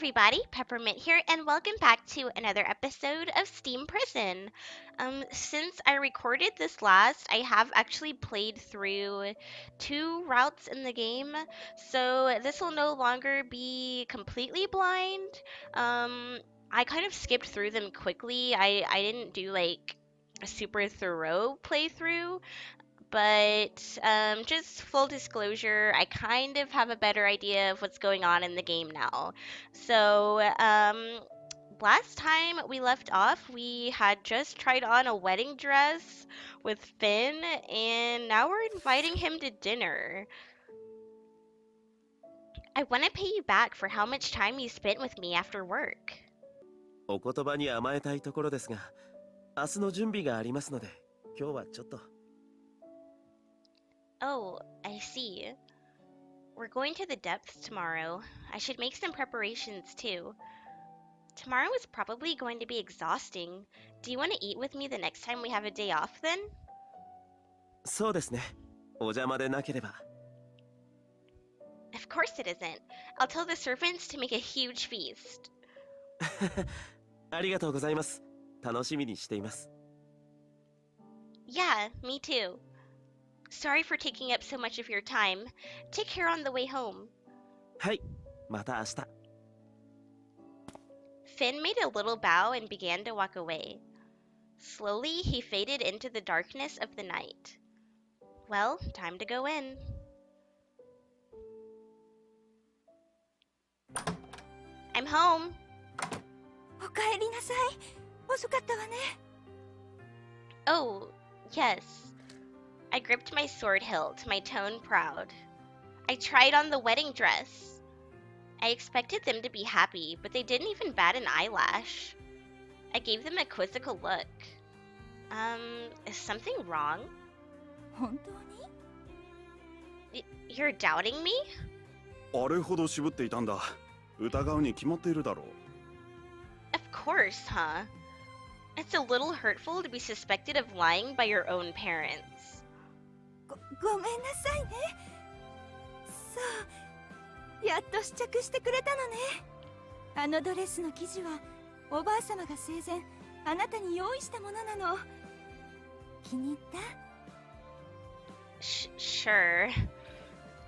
everybody, Peppermint here, and welcome back to another episode of Steam Prison. Since I recorded this last, I have actually played through two routes in the game, so this will no longer be completely blind. I kind of skipped through them quickly. I didn't do like a super thorough playthrough. But just full disclosure, I kind of have a better idea of what's going on in the game now. So, last time we left off, we had just tried on a wedding dress with Finn, and now we're inviting him to dinner. I want to pay you back for how much time you spent with me after work. お言葉に甘えたいところですが、明日の準備がありますので、今日はちょっと。Oh, I see. We're going to the depths tomorrow. I should make some preparations too. Tomorrow is probably going to be exhausting. Do you want to eat with me the next time we have a day off then? そうですね。お邪魔でなければ。Of course it isn't. I'll tell the servants to make a huge feast. ありがとうございます。楽しみにしています。Yeah, me too. Sorry for taking up so much of your time. Take care on the way home. はい、また明日。Finn made a little bow and began to walk away. Slowly, he faded into the darkness of the night. Well, time to go in. I'm home. おかえりなさい。遅かったわね。Oh, yes. I gripped my sword hilt, my tone proud. I tried on the wedding dress. I expected them to be happy, but they didn't even bat an eyelash. I gave them a quizzical look. Is something wrong? 本当に？ You're doubting me? あれほど渋っていたんだ。疑うに決まっているだろう。Of course, huh? It's a little hurtful to be suspected of lying by your own parents. ごめんなさいね。そう、やっと試着してくれたのね。あのドレスの生地はおばあ様が生前あなたに用意したものなの。気に入った？ Sure.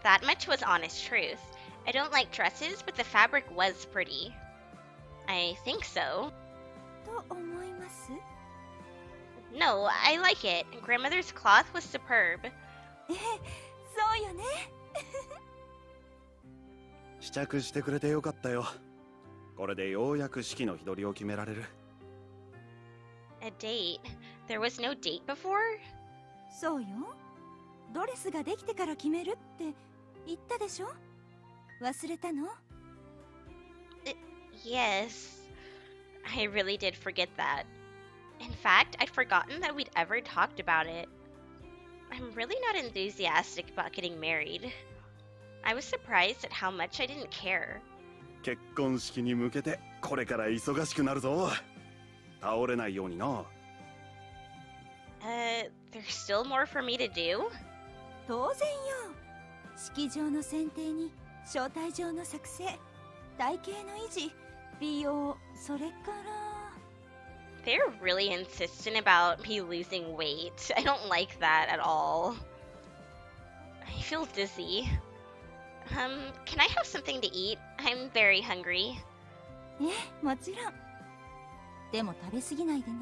That much was honest truth. I don't like dresses, but the fabric was pretty. I think so. と思います？ No, I like it. Grandmother's cloth was superb. ええ、そうよね。試着してくれてよかったよ。これでようやく式の日取りを決められる。A date? There was no date before? そうよ。ドレスができてから決めるって言ったでしょ？忘れたの？ Yes. I really did forget that. In fact, I'd forgotten that we'd ever talked about it. I'm really not enthusiastic about getting married. I was surprised at how much I didn't care. 結婚式に向けてこれから忙しくなるぞ。倒れないようにな。There's still more for me to do? 当然よ。式場の選定に招待状の作成、体型の維持、美容、それから。 They're really insistent about me losing weight. I don't like that at all. I feel dizzy. Can I have something to eat? I'm very hungry. ええ、もちろん。でも食べ過ぎないでね。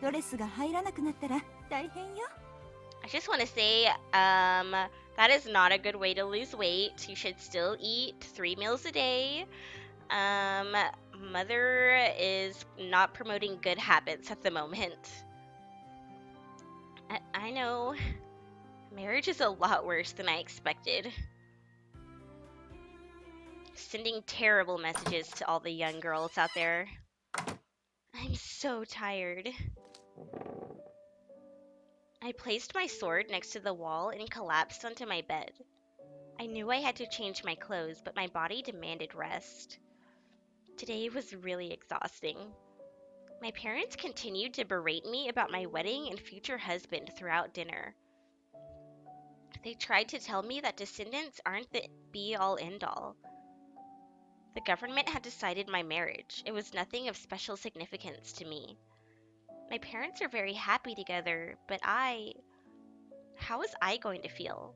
ドレスが入らなくなったら大変よ。I just want to say, that is not a good way to lose weight. You should still eat 3 meals a day. Mother is not promoting good habits at the moment. I know. Marriage is a lot worse than I expected. Sending terrible messages to all the young girls out there. I'm so tired. I placed my sword next to the wall and collapsed onto my bed. I knew I had to change my clothes, but my body demanded rest. Today was really exhausting. My parents continued to berate me about my wedding and future husband throughout dinner. They tried to tell me that descendants aren't the be-all end-all. The government had decided my marriage. It was nothing of special significance to me. My parents are very happy together, but how was I going to feel?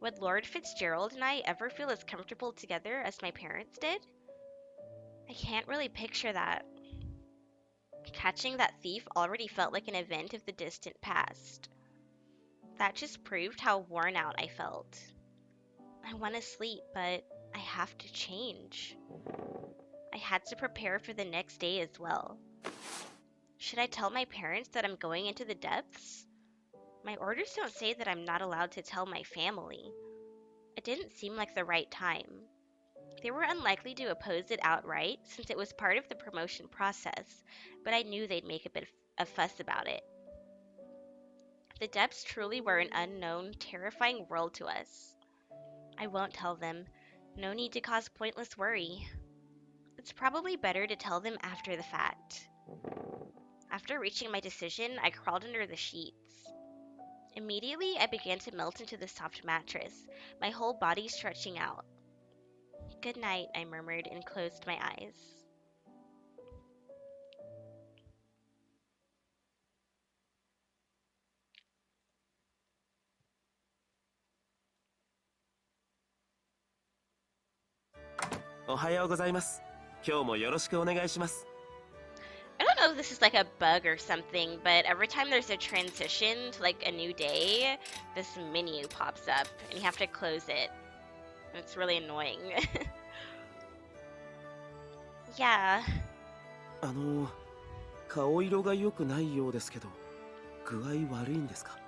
Would Lord Fitzgerald and I ever feel as comfortable together as my parents did? I can't really picture that. Catching that thief already felt like an event of the distant past. That just proved how worn out I felt. I want to sleep, but I have to change. I had to prepare for the next day as well. Should I tell my parents that I'm going into the depths? My orders don't say that I'm not allowed to tell my family. It didn't seem like the right time. They were unlikely to oppose it outright since it was part of the promotion process, but I knew they'd make a bit of fuss about it. The depths truly were an unknown, terrifying world to us. I won't tell them. No need to cause pointless worry. It's probably better to tell them after the fact. After reaching my decision, I crawled under the sheets. Immediately, I began to melt into the soft mattress, my whole body stretching out. "Good night," I murmured and closed my eyes. Ohayou gozaimasu. 今日もよろしくお願いします。 I don't know if this is like a bug or something, but every time there's a transition to like a new day, this menu pops up and you have to close it. It's really annoying. Yeah. 顔色が良くないようですけど、具合悪いんですか？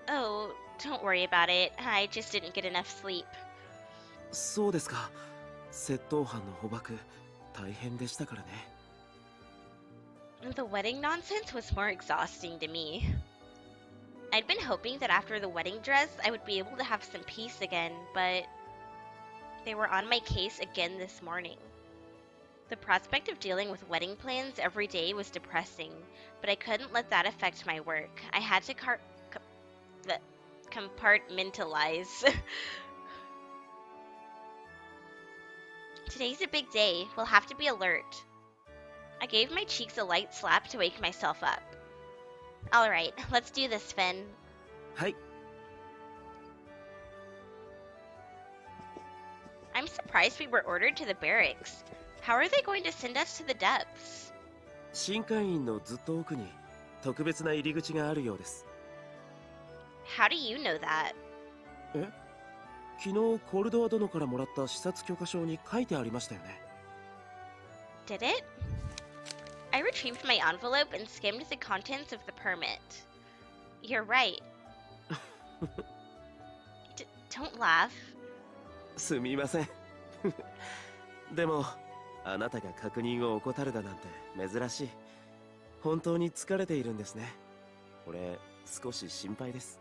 Oh, don't worry about it. I just didn't get enough sleep. そうですか。窃盗犯の捕獲、大変でしたからね。The wedding nonsense was more exhausting to me. I'd been hoping that after the wedding dress, I would be able to have some peace again, but they were on my case again this morning. The prospect of dealing with wedding plans every day was depressing, but I couldn't let that affect my work. I had to compartmentalize. Today's a big day. We'll have to be alert. I gave my cheeks a light slap to wake myself up. All right, let's do this, Finn. はい。 I'm surprised we were ordered to the barracks. How are they going to send us to the depths? 新会員のずっと奥に特別な入り口があるようです。 How do you know that? え？昨日コルドア殿からもらった視察許可証に書いてありましたよね。 Did it? I retrieved my envelope and skimmed the contents of the permit. You're right. Don't laugh. すみません。でも、あなたが確認を怠るだなんて珍しい。本当に疲れているんですね。俺、少し心配です。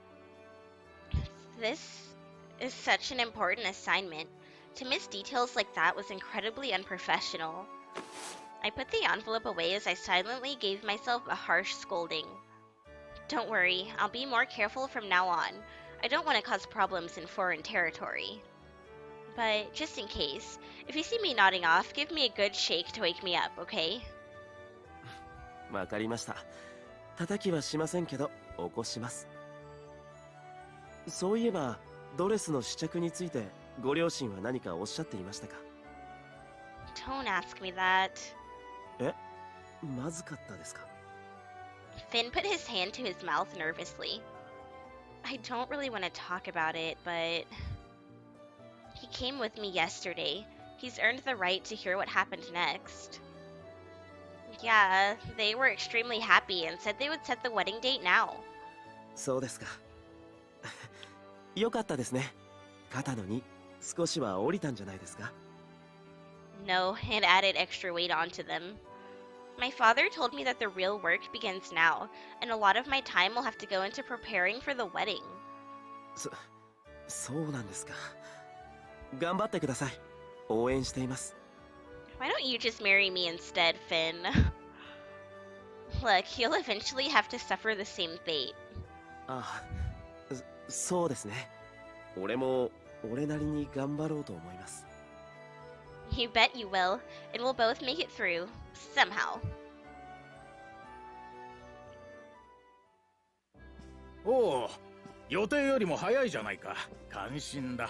This is such an important assignment. To miss details like that was incredibly unprofessional. I put the envelope away as I silently gave myself a harsh scolding. Don't worry, I'll be more careful from now on. I don't want to cause problems in foreign territory. But just in case, if you see me nodding off, give me a good shake to wake me up, okay? わかりました。叩きはしませんけど、起こします。そういえば、ドレスの試着について、ご両親は何かおっしゃっていましたか？ Don't ask me that. え？まずかったですか？ Finn put his hand to his mouth nervously. I don't really want to talk about it, but he came with me yesterday. He's earned the right to hear what happened next. Yeah, they were extremely happy and said they would set the wedding date now. そうですか。よかったですね。肩の荷、少しは降りたんじゃないですか？ No, it added extra weight onto them. My father told me that the real work begins now, and a lot of my time will have to go into preparing for the wedding. そうなんですか。頑張ってください。応援しています。 Why don't you just marry me instead, Finn? Look, you'll eventually have to suffer the same fate. ああ、そうですね。俺も俺なりに頑張ろうと思います。You bet you will, and we'll both make it through, somehow. おお、予定よりも早いじゃないか。感心だ。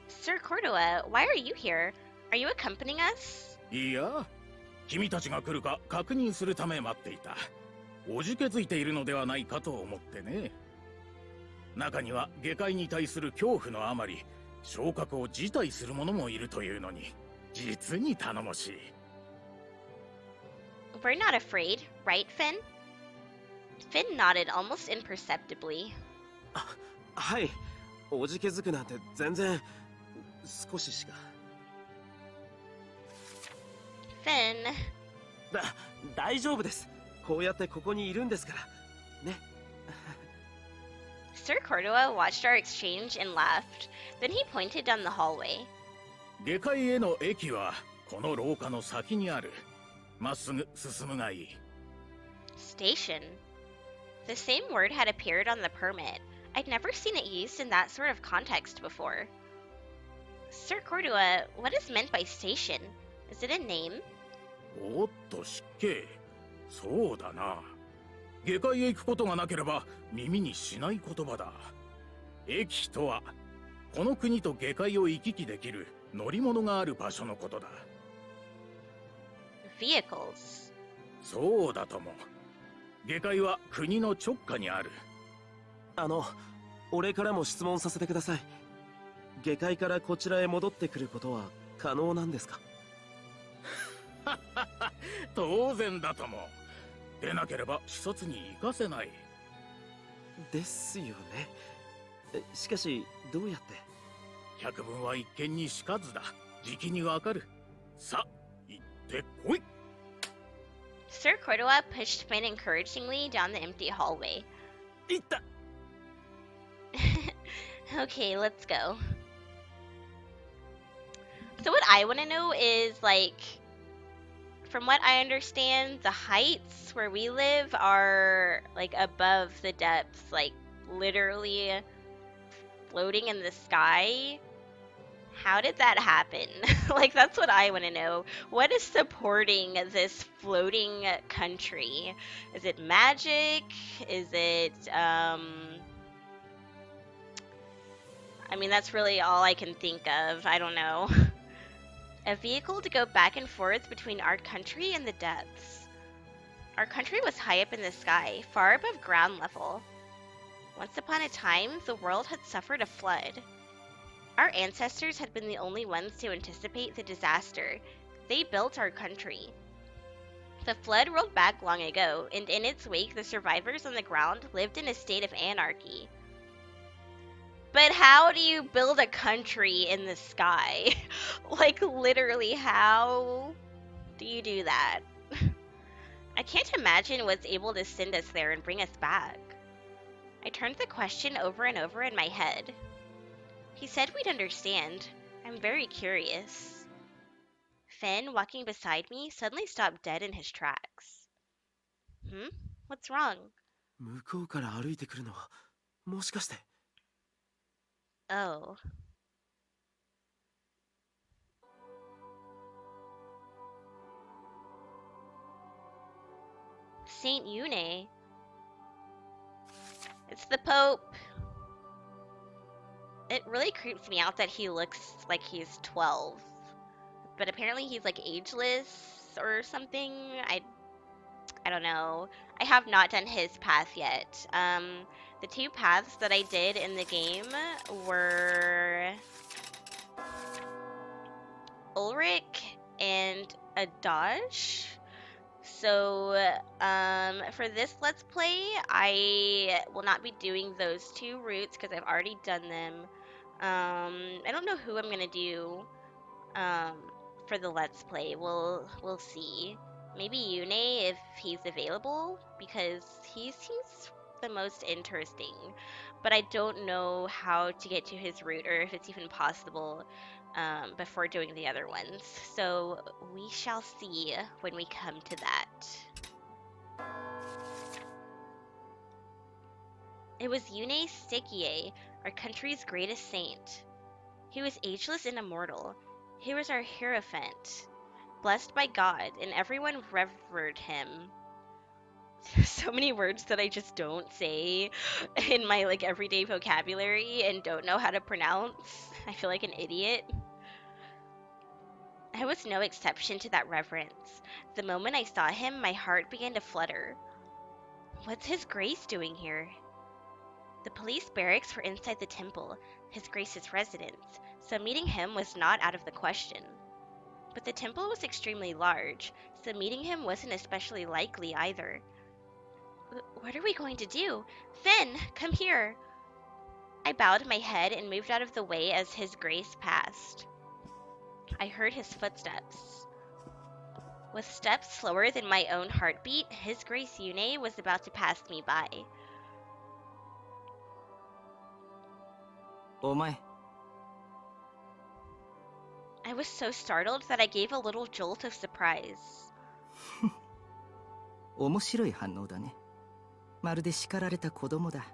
Sir Cordua, why are you here? Are you accompanying us? いや、君たちが来るか確認するため待っていた。おじけづいているのではないかと思ってね。中には下界に対する恐怖のあまり、昇格を辞退する者もいるというのに、実に頼もしい。We're not afraid, right, Finn? Finn nodded almost imperceptibly. はい。おじけづくなんて全然少ししか。Finn. 大丈夫です。こうやってここにいるんですから。ね。Sir Cordua watched our exchange and laughed. Then he pointed down the hallway. 下界への駅はこの廊下の先にある。まっすぐ進むがいい。Station. The same word had appeared on the permit. I'd never seen it used in that sort of context before. Sir Cordua, what is meant by station? Is it a name? おっと失敬。そうだな。下界へ行くことがなければ耳にしない言葉だ。駅とはこの国と下界を行き来できる乗り物がある場所のことだ。Vehicles. そうだとも。下界は国の直下にある。俺からも質問させてください。下界からこちらへ戻ってくることは可能なんですか？当然だとも。でなければ視察に行かせない。ですよね。しかしどうやって？百聞は一見にしかずだ。じきにわかる。さ、行ってこい。Sir Cordua pushed Finn encouragingly down the empty hallway. 行った。Okay, let's go. So what I want to know is, like, from what I understand, the heights where we live are, like, above the depths, like, literally floating in the sky. How did that happen? Like, that's what I want to know. What is supporting this floating country? Is it magic? Is it, I mean, that's really all I can think of. I don't know. A vehicle to go back and forth between our country and the depths. Our country was high up in the sky, far above ground level. Once upon a time, the world had suffered a flood. Our ancestors had been the only ones to anticipate the disaster. They built our country. The flood rolled back long ago, and in its wake, the survivors on the ground lived in a state of anarchy. But how do you build a country in the sky? Like, literally, how do you do that? I can't imagine what's able to send us there and bring us back. I turned the question over and over in my head. He said we'd understand. I'm very curious. Finn, walking beside me, suddenly stopped dead in his tracks. What's wrong? 向こうから歩いてくるのはもしかして。Oh. Saint Yune. It's the Pope. It really creeps me out that he looks like he's 12. But apparently he's like ageless or something. I don't know. I have not done his path yet. The two paths that I did in the game were Ulrich and Adash. So, for this Let's Play, I will not be doing those two routes because I've already done them. I don't know who I'm gonna do, for the Let's Play. We'll see. Maybe Yune if he's available, because he seems the most interesting. But I don't know how to get to his route or if it's even possible before doing the other ones. So we shall see when we come to that. It was Yune Stikie, our country's greatest saint. He was ageless and immortal. He was our hierophant, blessed by God, and everyone revered him. So many words that I just don't say in my like everyday vocabulary and don't know how to pronounce. I feel like an idiot. I was no exception to that reverence. The moment I saw him, my heart began to flutter. What's His Grace doing here? The police barracks were inside the temple, His Grace's residence, so meeting him was not out of the question. But the temple was extremely large, so meeting him wasn't especially likely either. What are we going to do? Finn, come here! I bowed my head and moved out of the way as His Grace passed. I heard his footsteps. With steps slower than my own heartbeat, His Grace Yune was about to pass me by. お前 I was so startled that I gave a little jolt of surprise. 面白い反応だね。まるで叱られた子供だ。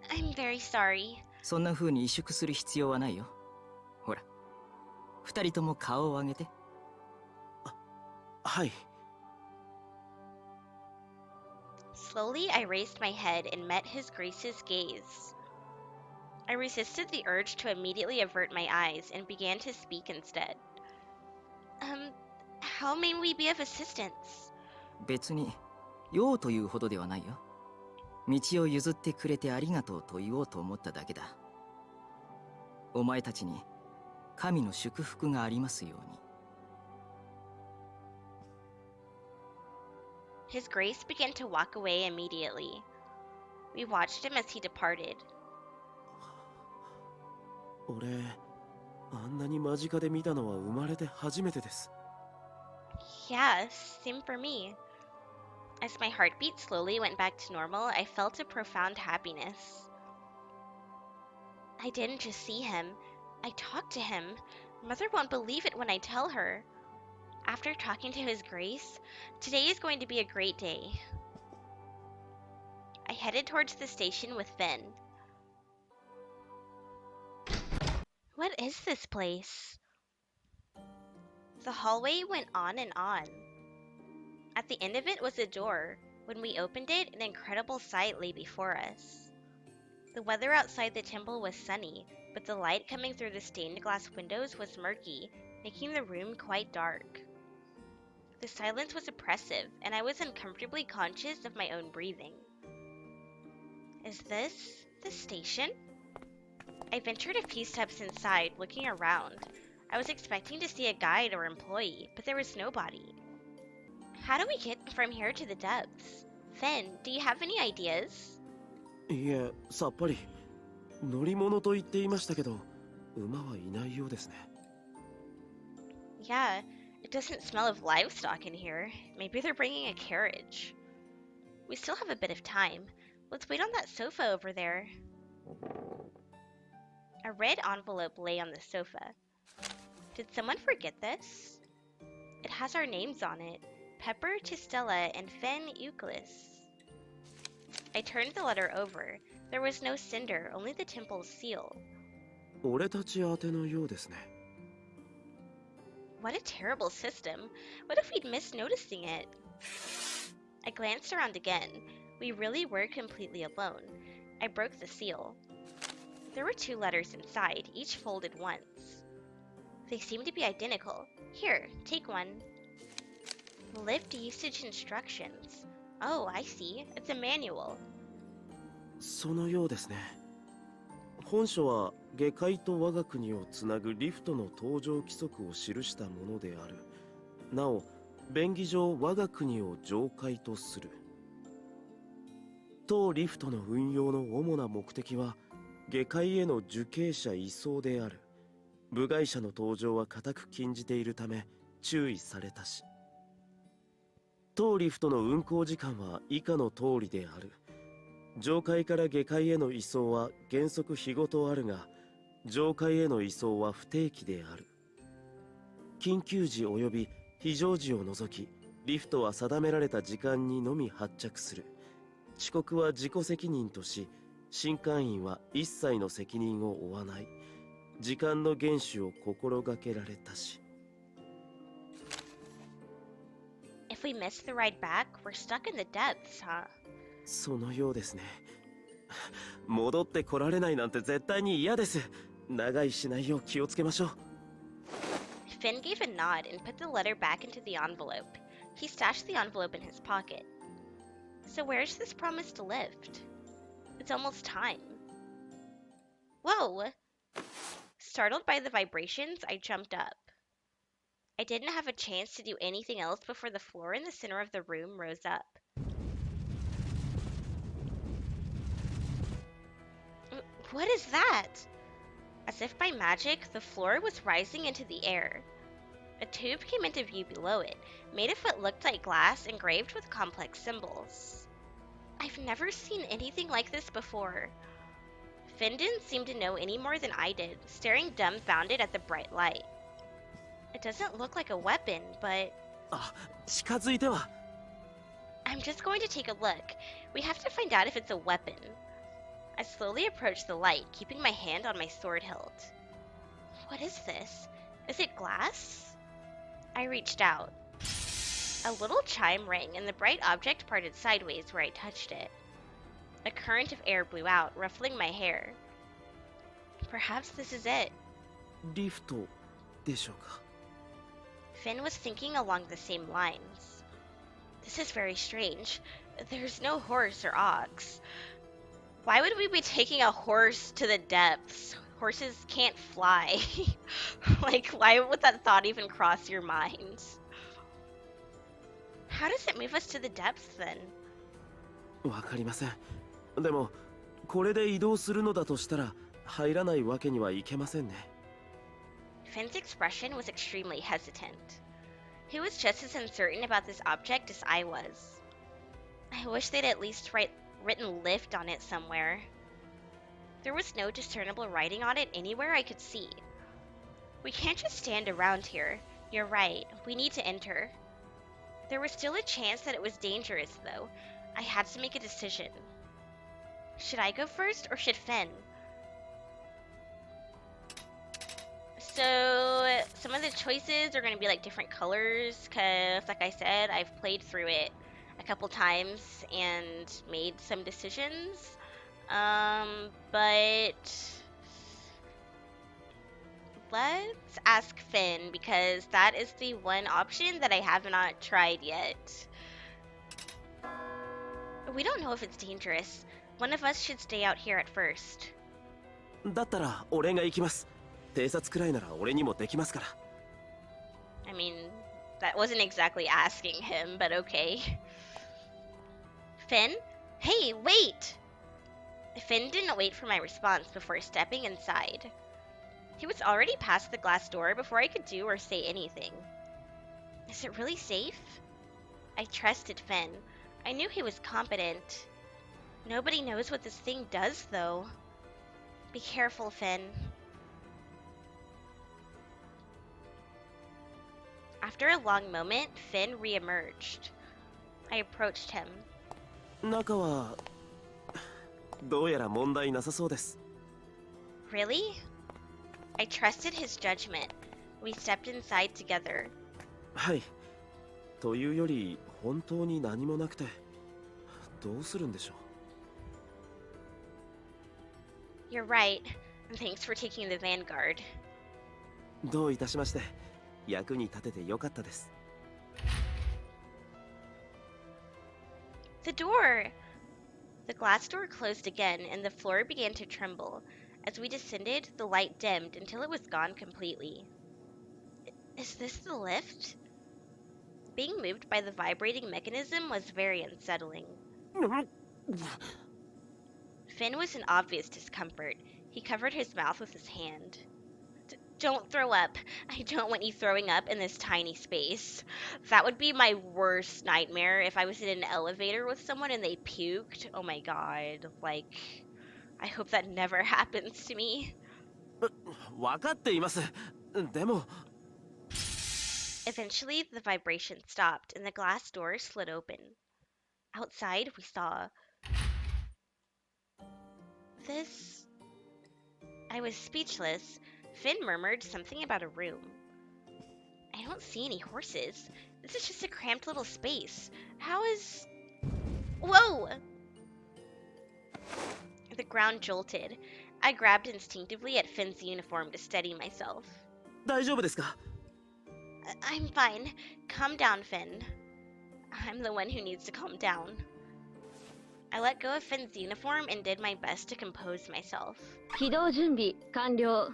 I'm very sorry. そんな風に萎縮する必要はないよ。ほら、二人とも顔を上げて。はい。 Slowly, I raised my head and met His Grace's gaze. I resisted the urge to immediately avert my eyes and began to speak instead. How may we be of assistance? 別に用というほどではないよ。道を譲ってくれてありがとうと言おうと思っただけだ。お前たちに神の祝福がありますように。 His Grace began to walk away immediately. We watched him as he departed. 俺、あんなに間近で見たのは生まれて初めてです。 Yeah, same for me. As my heartbeat slowly went back to normal, I felt a profound happiness. I didn't just see him, I talked to him. Mother won't believe it when I tell her. After talking to His Grace, today is going to be a great day. I headed towards the station with Finn. What is this place? The hallway went on and on. At the end of it was a door. When we opened it, an incredible sight lay before us. The weather outside the temple was sunny, but the light coming through the stained glass windows was murky, making the room quite dark. The silence was oppressive, and I was uncomfortably conscious of my own breathing. Is this the station? I ventured a few steps inside, looking around. I was expecting to see a guide or employee, but there was nobody. How do we get from here to the depths? Finn, do you have any ideas? いえ、さっぱり。乗り物と言っていましたけど、馬はいないようですね。Yeah, it doesn't smell of livestock in here. Maybe they're bringing a carriage. We still have a bit of time. Let's wait on that sofa over there. A red envelope lay on the sofa. Did someone forget this? It has our names on it. Pepper, Tistella, and Finn Euclid. I turned the letter over. There was no cinder, only the temple's seal. 俺たち宛てのようですね。 What a terrible system. What if we'd missed noticing it? I glanced around again. We really were completely alone. I broke the seal. There were 2 letters inside, each folded once. They seemed to be identical. Here, take one. Lift usage instructions. Oh, I see. It's a manual. そのようですね。本書は下界と我が国をつなぐリフトの登場規則を記したものである。なお、便宜上我が国を上界とする。当リフトの運用の主な目的は下界への受刑者移送である。部外者の登場は固く禁じているため注意されたし。当リフトの運行時間は以下の通りである。上界から下界への移送は原則日ごとあるが、上界への移送は不定期である。緊急時及び非常時を除き、リフトは定められた時間にのみ発着する。遅刻は自己責任とし、新館員は一切の責任を負わない。時間の厳守を心がけられたし。 If we miss the ride back, we're stuck in the depths, huh? そのようですね。戻ってこられないなんて絶対に嫌です。長居しないよう気をつけましょう。 Finn gave a nod and put the letter back into the envelope. He stashed the envelope in his pocket. So where's this promised lift? It's almost time. Whoa! Startled by the vibrations, I jumped up. I didn't have a chance to do anything else before the floor in the center of the room rose up. What is that? As if by magic, the floor was rising into the air. A tube came into view below it, made of what looked like glass engraved with complex symbols. I've never seen anything like this before. Finn didn't seem to know any more than I did, staring dumbfounded at the bright light. It doesn't look like a weapon, but あ、近づいては。 I'm just going to take a look. We have to find out if it's a weapon. I slowly approached the light, keeping my hand on my sword hilt. What is this? Is it glass? I reached out. A little chime rang and the bright object parted sideways where I touched it. A current of air blew out, ruffling my hair. Perhaps this is it. リフトでしょうか。 Finn was thinking along the same lines. This is very strange. There's no horse or ox. Why would we be taking a horse to the depths? Horses can't fly. Like, why would that thought even cross your mind? How does it move us to the depths then? わかりません。でもこれで移動するのだとしたら入らないわけにはいけませんね。 Finn's expression was extremely hesitant. He was just as uncertain about this object as I was. I wish they'd at least written lift on it somewhere. There was no discernible writing on it anywhere I could see. We can't just stand around here. You're right, we need to enter. There was still a chance that it was dangerous, though. I had to make a decision. Should I go first, or should Finn? So, some of the choices are going to be like different colors, because like I said, I've played through it a couple times and made some decisions. But let's ask Finn, because that is the one option that I have not tried yet. We don't know if it's dangerous. One of us should stay out here at first. だったら俺が行きます。偵察くらいなら俺にもできますから。 I mean, that wasn't exactly asking him, but okay. Finn? Hey, wait! Finn didn't wait for my response before stepping inside. He was already past the glass door before I could do or say anything. Is it really safe? I trusted Finn. I knew he was competent. Nobody knows what this thing does, though. Be careful, Finn. After a long moment, Finn re-emerged. I approached him. 中はどうやら問題なさそうです。 Really? I trusted his judgment. We stepped inside together. はい。というより本当に何もなくてどうするんでしょう。 You're right. And thanks for taking the vanguard. どういたしまして。役に立ててよかったです。 The door! The glass door closed again, and the floor began to tremble. As we descended, the light dimmed until it was gone completely. Is this the lift? Being moved by the vibrating mechanism was very unsettling. Finn was in obvious discomfort. He covered his mouth with his hand. Don't throw up. I don't want you throwing up in this tiny space. That would be my worst nightmare if I was in an elevator with someone and they puked. Oh my god. Like, I hope that never happens to me. 分かっています。でも Eventually, the vibration stopped and the glass door slid open. Outside, we saw this. I was speechless. Finn murmured something about a room. I don't see any horses. This is just a cramped little space. How is... Whoa! The ground jolted. I grabbed instinctively at Finn's uniform to steady myself. 大丈夫ですか？ I'm fine. Calm down, Finn. I'm the one who needs to calm down. I let go of Finn's uniform and did my best to compose myself. 起動準備完了。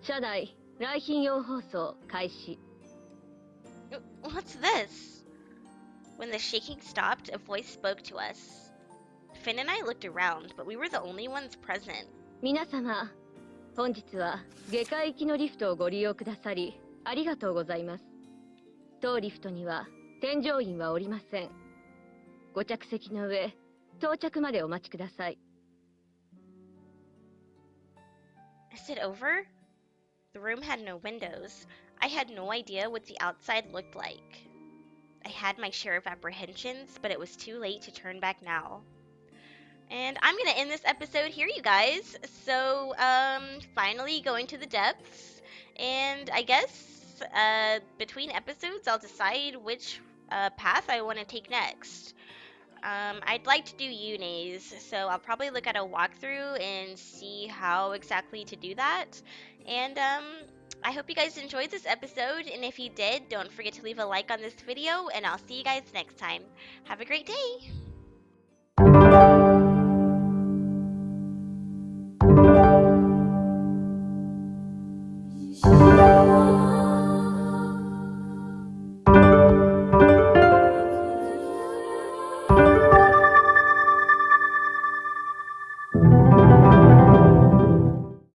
車内来賓用放送開始。 What's this? When the shaking stopped, a voice spoke to us. Finn and I looked around, but we were the only ones present. 皆様、本日は下界行きのリフトをご利用くださりありがとうございます。当リフトには添乗員はおりません。ご着席の上、到着までお待ちください。 Is it over? The room had no windows. I had no idea what the outside looked like. I had my share of apprehensions, but it was too late to turn back now. And I'm gonna end this episode here, you guys. So, finally going to the depths. And I guess, between episodes, I'll decide which path I want to take next. I'd like to do Yune's, so I'll probably look at a walkthrough and see how exactly to do that. And I hope you guys enjoyed this episode, and if you did, don't forget to leave a like on this video, and I'll see you guys next time. Have a great day!